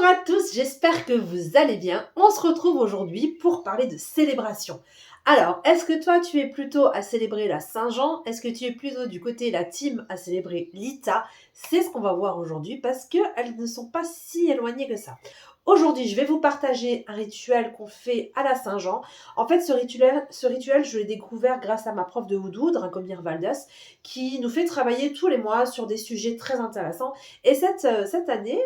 à tous, j'espère que vous allez bien. On se retrouve aujourd'hui pour parler de célébration. Alors, est-ce que toi tu es plutôt à célébrer la Saint-Jean? Est-ce que tu es plutôt du côté la team à célébrer l'Ita? C'est ce qu'on va voir aujourd'hui parce qu'elles ne sont pas si éloignées que ça. Aujourd'hui, je vais vous partager un rituel qu'on fait à la Saint-Jean. En fait, ce rituel, je l'ai découvert grâce à ma prof de Houdou, Dracomir Valdes, qui nous fait travailler tous les mois sur des sujets très intéressants. Et cette année,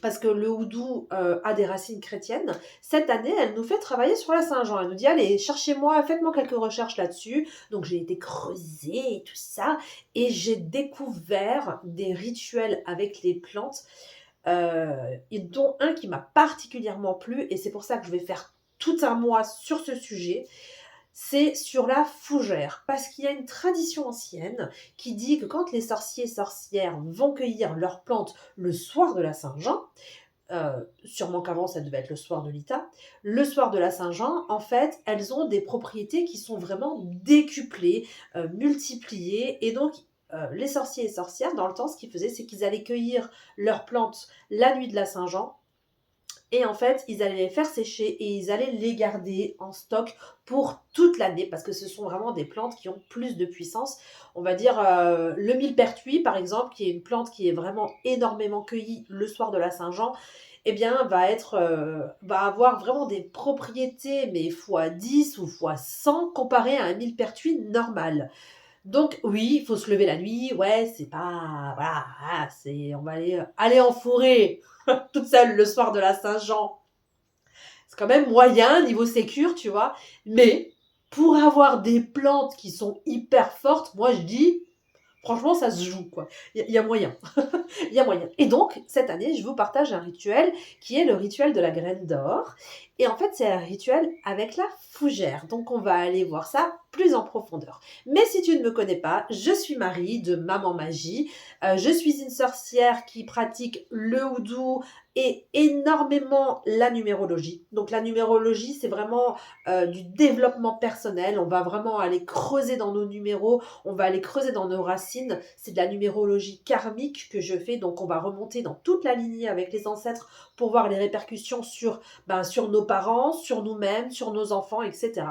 parce que le houdou a des racines chrétiennes, cette année, elle nous fait travailler sur la Saint-Jean. Elle nous dit, allez, cherchez-moi, faites-moi quelques recherches là-dessus. Donc j'ai été creuser et tout ça, et j'ai découvert des rituels avec les plantes, et dont un qui m'a particulièrement plu, et c'est pour ça que je vais faire tout un mois sur ce sujet. C'est sur la fougère, parce qu'il y a une tradition ancienne qui dit que quand les sorciers et sorcières vont cueillir leurs plantes le soir de la Saint-Jean, sûrement qu'avant ça devait être le soir de l'Ita, le soir de la Saint-Jean, en fait, elles ont des propriétés qui sont vraiment décuplées, multipliées, et donc les sorciers et sorcières, dans le temps, ce qu'ils faisaient, c'est qu'ils allaient cueillir leurs plantes la nuit de la Saint-Jean, et en fait, ils allaient les faire sécher et ils allaient les garder en stock pour toute l'année parce que ce sont vraiment des plantes qui ont plus de puissance. On va dire le millepertuis, par exemple, qui est une plante qui est vraiment énormément cueillie le soir de la Saint-Jean, eh bien, va avoir vraiment des propriétés, mais fois 10 ou fois 100 comparé à un millepertuis normal. Donc oui, il faut se lever la nuit, ouais, c'est pas... Voilà, on va aller en forêt toute seule le soir de la Saint-Jean. C'est quand même moyen niveau sécure, tu vois. Mais pour avoir des plantes qui sont hyper fortes, moi je dis, franchement, ça se joue, quoi. Il y a moyen. Il y a moyen. Et donc, cette année, je vous partage un rituel qui est le rituel de la graine d'or. Et en fait, c'est un rituel avec la fougère. Donc, on va aller voir ça plus en profondeur. Mais si tu ne me connais pas, je suis Marie de Maman Magie. Je suis une sorcière qui pratique le houdou et énormément la numérologie. Donc, la numérologie, c'est vraiment du développement personnel. On va vraiment aller creuser dans nos numéros, on va aller creuser dans nos racines. C'est de la numérologie karmique que je fais, donc on va remonter dans toute la lignée avec les ancêtres pour voir les répercussions sur nos parents, sur nous-mêmes, sur nos enfants, etc.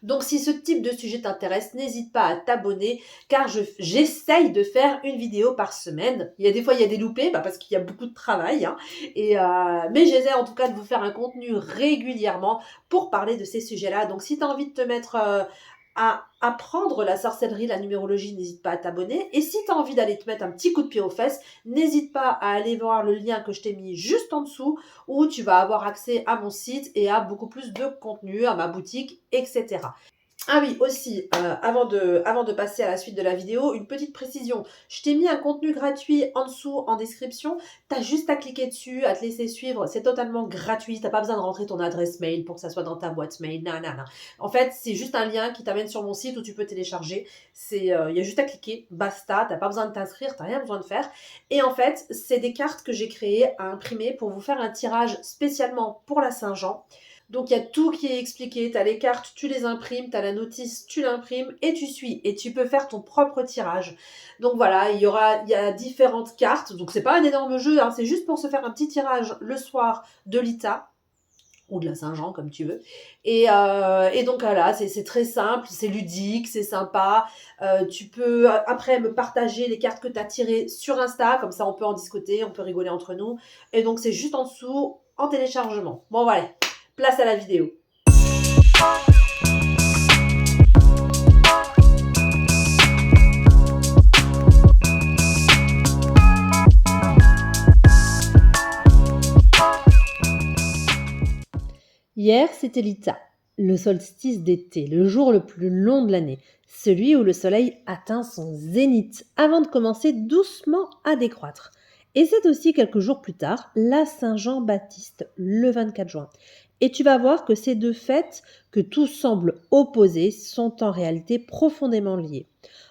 Donc si ce type de sujet t'intéresse, n'hésite pas à t'abonner car j'essaye de faire une vidéo par semaine. Il y a des fois il y a des loupés parce qu'il y a beaucoup de travail, hein, mais j'essaie en tout cas de vous faire un contenu régulièrement pour parler de ces sujets-là. Donc si tu as envie de te mettre à apprendre la sorcellerie, la numérologie, n'hésite pas à t'abonner. Et si tu as envie d'aller te mettre un petit coup de pied aux fesses, n'hésite pas à aller voir le lien que je t'ai mis juste en dessous où tu vas avoir accès à mon site et à beaucoup plus de contenu, à ma boutique, etc. Ah oui, aussi, avant de passer à la suite de la vidéo, une petite précision. Je t'ai mis un contenu gratuit en dessous, en description. T'as juste à cliquer dessus, à te laisser suivre. C'est totalement gratuit. T'as pas besoin de rentrer ton adresse mail pour que ça soit dans ta boîte mail. Non, non, non. En fait, c'est juste un lien qui t'amène sur mon site où tu peux télécharger. Il y a juste à cliquer, basta. T'as pas besoin de t'inscrire, t'as rien besoin de faire. Et en fait, c'est des cartes que j'ai créées à imprimer pour vous faire un tirage spécialement pour la Saint-Jean. Donc, il y a tout qui est expliqué. Tu as les cartes, tu les imprimes, tu as la notice, tu l'imprimes et tu suis. Et tu peux faire ton propre tirage. Donc, voilà, il y a différentes cartes. Donc, c'est pas un énorme jeu, hein, c'est juste pour se faire un petit tirage le soir de l'Ita ou de la Saint-Jean, comme tu veux. Et donc, voilà, c'est très simple, c'est ludique, c'est sympa. Tu peux, après, me partager les cartes que tu as tirées sur Insta. Comme ça, on peut en discuter, on peut rigoler entre nous. Et donc, c'est juste en dessous, en téléchargement. Bon, voilà. Place à la vidéo. Hier, c'était l'Ita, le solstice d'été, le jour le plus long de l'année, celui où le soleil atteint son zénith avant de commencer doucement à décroître. Et c'est aussi quelques jours plus tard, la Saint-Jean-Baptiste, le 24 juin. Et tu vas voir que ces deux fêtes, que tout semble opposées, sont en réalité profondément liées.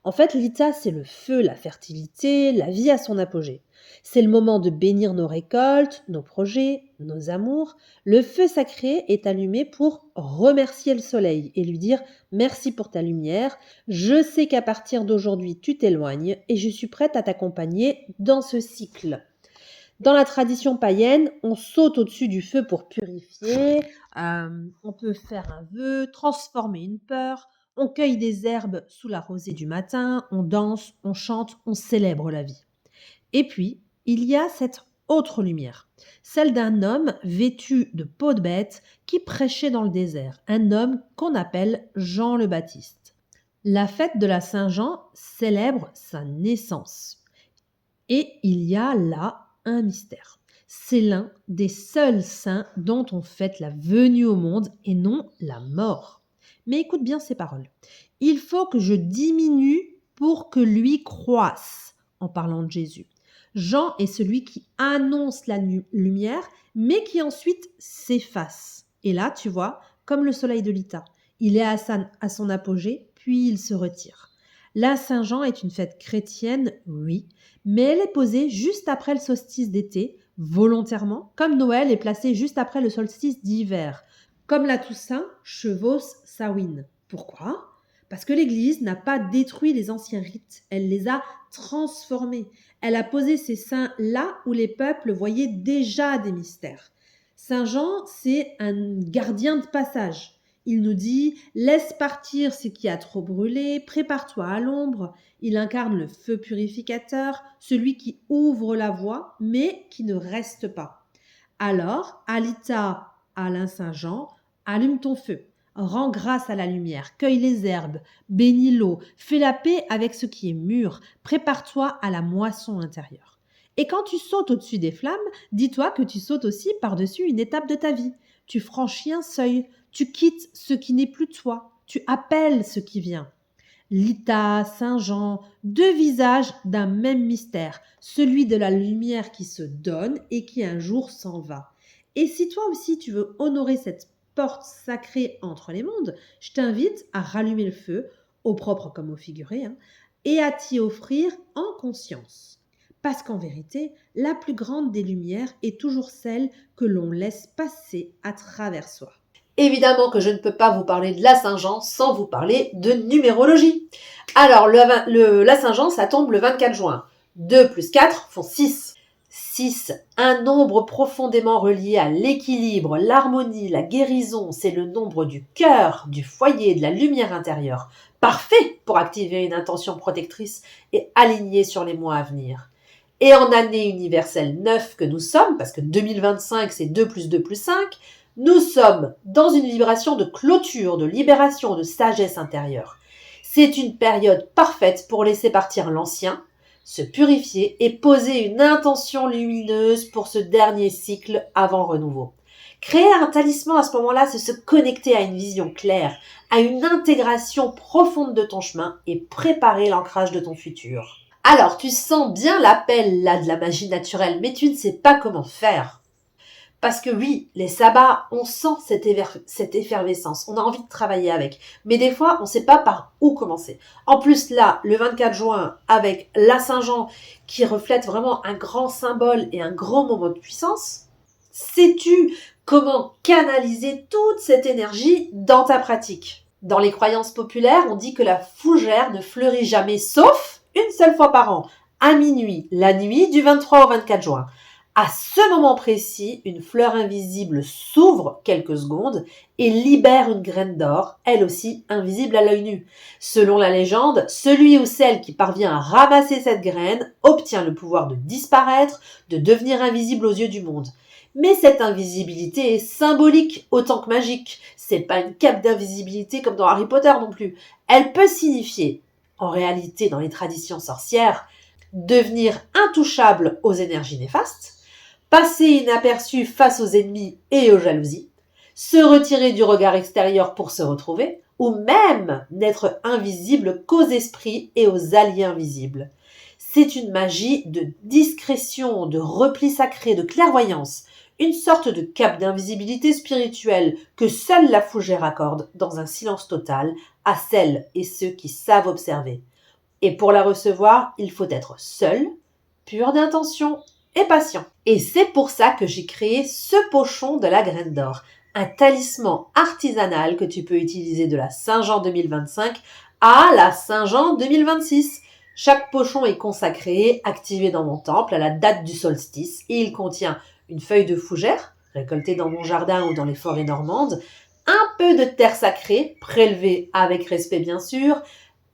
En fait, l'Ita, c'est le feu, la fertilité, la vie à son apogée. C'est le moment de bénir nos récoltes, nos projets, nos amours. Le feu sacré est allumé pour remercier le soleil et lui dire « Merci pour ta lumière, je sais qu'à partir d'aujourd'hui tu t'éloignes et je suis prête à t'accompagner dans ce cycle ». Dans la tradition païenne, on saute au-dessus du feu pour purifier, on peut faire un vœu, transformer une peur, on cueille des herbes sous la rosée du matin, on danse, on chante, on célèbre la vie. Et puis, il y a cette autre lumière, celle d'un homme vêtu de peau de bête qui prêchait dans le désert, un homme qu'on appelle Jean le Baptiste. La fête de la Saint-Jean célèbre sa naissance. Et il y a là un mystère. C'est l'un des seuls saints dont on fête la venue au monde et non la mort. Mais écoute bien ces paroles. Il faut que je diminue pour que lui croisse, en parlant de Jésus. Jean est celui qui annonce la lumière, mais qui ensuite s'efface. Et là, tu vois, comme le soleil de l'Ita, il est à son apogée, puis il se retire. La Saint-Jean est une fête chrétienne, oui, mais elle est posée juste après le solstice d'été, volontairement, comme Noël est placé juste après le solstice d'hiver, comme la Toussaint chevauche Samhain. Pourquoi ? Parce que l'Église n'a pas détruit les anciens rites, elle les a transformés. Elle a posé ces saints là où les peuples voyaient déjà des mystères. Saint Jean, c'est un gardien de passage. Il nous dit « Laisse partir ce qui a trop brûlé, prépare-toi à l'ombre ». Il incarne le feu purificateur, celui qui ouvre la voie, mais qui ne reste pas. Alors, Alita, Alain Saint-Jean, allume ton feu, rends grâce à la lumière, cueille les herbes, bénis l'eau, fais la paix avec ce qui est mûr, prépare-toi à la moisson intérieure. Et quand tu sautes au-dessus des flammes, dis-toi que tu sautes aussi par-dessus une étape de ta vie. Tu franchis un seuil, tu quittes ce qui n'est plus toi, tu appelles ce qui vient. Lita, Saint-Jean, deux visages d'un même mystère, celui de la lumière qui se donne et qui un jour s'en va. Et si toi aussi tu veux honorer cette porte sacrée entre les mondes, je t'invite à rallumer le feu, au propre comme au figuré, et à t'y offrir en conscience. Parce qu'en vérité, la plus grande des lumières est toujours celle que l'on laisse passer à travers soi. Évidemment que je ne peux pas vous parler de la Saint-Jean sans vous parler de numérologie. Alors, la Saint-Jean, ça tombe le 24 juin. 2 plus 4 font 6. 6, un nombre profondément relié à l'équilibre, l'harmonie, la guérison. C'est le nombre du cœur, du foyer, de la lumière intérieure. Parfait pour activer une intention protectrice et aligner sur les mois à venir. Et en année universelle 9 que nous sommes, parce que 2025 c'est 2 plus 2 plus 5, nous sommes dans une vibration de clôture, de libération, de sagesse intérieure. C'est une période parfaite pour laisser partir l'ancien, se purifier et poser une intention lumineuse pour ce dernier cycle avant renouveau. Créer un talisman à ce moment-là, c'est se connecter à une vision claire, à une intégration profonde de ton chemin et préparer l'ancrage de ton futur. Alors, tu sens bien l'appel là de la magie naturelle, mais tu ne sais pas comment faire. Parce que oui, les sabbats, on sent cette effervescence, on a envie de travailler avec. Mais des fois, on ne sait pas par où commencer. En plus, là, le 24 juin, avec la Saint-Jean, qui reflète vraiment un grand symbole et un grand moment de puissance, sais-tu comment canaliser toute cette énergie dans ta pratique ? Dans les croyances populaires, on dit que la fougère ne fleurit jamais, sauf une seule fois par an, à minuit, la nuit du 23 au 24 juin. À ce moment précis, une fleur invisible s'ouvre quelques secondes et libère une graine d'or, elle aussi invisible à l'œil nu. Selon la légende, celui ou celle qui parvient à ramasser cette graine obtient le pouvoir de disparaître, de devenir invisible aux yeux du monde. Mais cette invisibilité est symbolique autant que magique. C'est pas une cape d'invisibilité comme dans Harry Potter non plus. Elle peut signifier, en réalité dans les traditions sorcières, devenir intouchable aux énergies néfastes, passer inaperçu face aux ennemis et aux jalousies, se retirer du regard extérieur pour se retrouver, ou même n'être invisible qu'aux esprits et aux alliés invisibles. C'est une magie de discrétion, de repli sacré, de clairvoyance, une sorte de cape d'invisibilité spirituelle que seule la fougère accorde dans un silence total à celles et ceux qui savent observer. Et pour la recevoir, il faut être seul, pur d'intention et patient. Et c'est pour ça que j'ai créé ce pochon de la graine d'or, un talisman artisanal que tu peux utiliser de la Saint-Jean 2025 à la Saint-Jean 2026. Chaque pochon est consacré, activé dans mon temple à la date du solstice et il contient une feuille de fougère, récoltée dans mon jardin ou dans les forêts normandes, un peu de terre sacrée, prélevée avec respect bien sûr,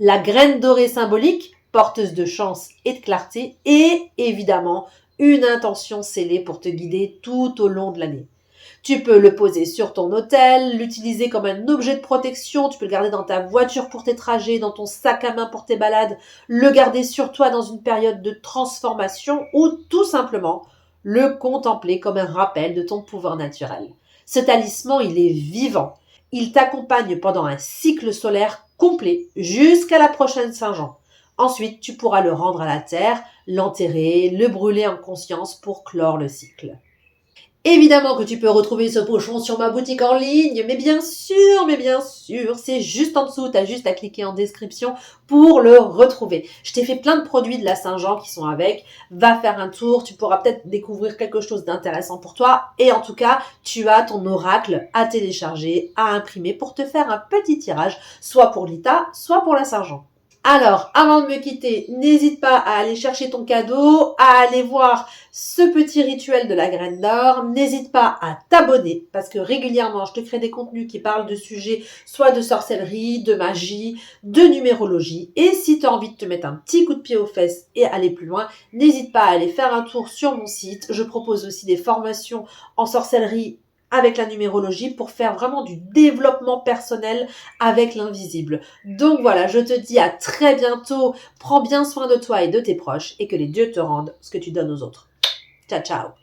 la graine dorée symbolique, porteuse de chance et de clarté, et évidemment une intention scellée pour te guider tout au long de l'année. Tu peux le poser sur ton autel, l'utiliser comme un objet de protection, tu peux le garder dans ta voiture pour tes trajets, dans ton sac à main pour tes balades, le garder sur toi dans une période de transformation ou tout simplement le contempler comme un rappel de ton pouvoir naturel. Ce talisman, il est vivant. Il t'accompagne pendant un cycle solaire complet jusqu'à la prochaine Saint-Jean. Ensuite, tu pourras le rendre à la terre, l'enterrer, le brûler en conscience pour clore le cycle. Évidemment que tu peux retrouver ce pochon sur ma boutique en ligne, mais bien sûr, c'est juste en dessous, t'as juste à cliquer en description pour le retrouver. Je t'ai fait plein de produits de la Saint-Jean qui sont avec, va faire un tour, tu pourras peut-être découvrir quelque chose d'intéressant pour toi, et en tout cas, tu as ton oracle à télécharger, à imprimer pour te faire un petit tirage, soit pour l'ITA, soit pour la Saint-Jean. Alors, avant de me quitter, n'hésite pas à aller chercher ton cadeau, à aller voir ce petit rituel de la graine d'or. N'hésite pas à t'abonner parce que régulièrement, je te crée des contenus qui parlent de sujets soit de sorcellerie, de magie, de numérologie. Et si tu as envie de te mettre un petit coup de pied aux fesses et aller plus loin, n'hésite pas à aller faire un tour sur mon site. Je propose aussi des formations en sorcellerie avec la numérologie pour faire vraiment du développement personnel avec l'invisible. Donc voilà, je te dis à très bientôt. Prends bien soin de toi et de tes proches et que les dieux te rendent ce que tu donnes aux autres. Ciao, ciao.